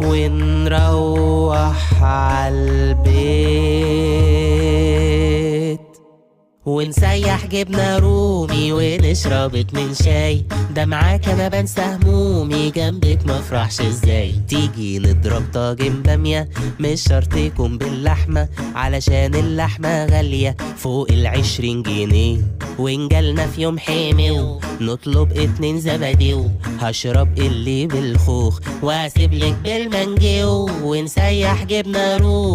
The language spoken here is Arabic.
ونروح عالبيت ونسيح جبنة رومي ونشرب اتنين شاي. ده معاك انا بنسى همومي، جنبك مفرحش ازاي. تيجي نضرب طاجن بامية، مش شرط يكون باللحمة علشان اللحمة غالية فوق 20 جنيه. ونجالنا في يوم حمو نطلب اتنين زبادي، هشرب اللي بالخوخ واسيبلك بالمانجيو ونسيح جبنة رومي.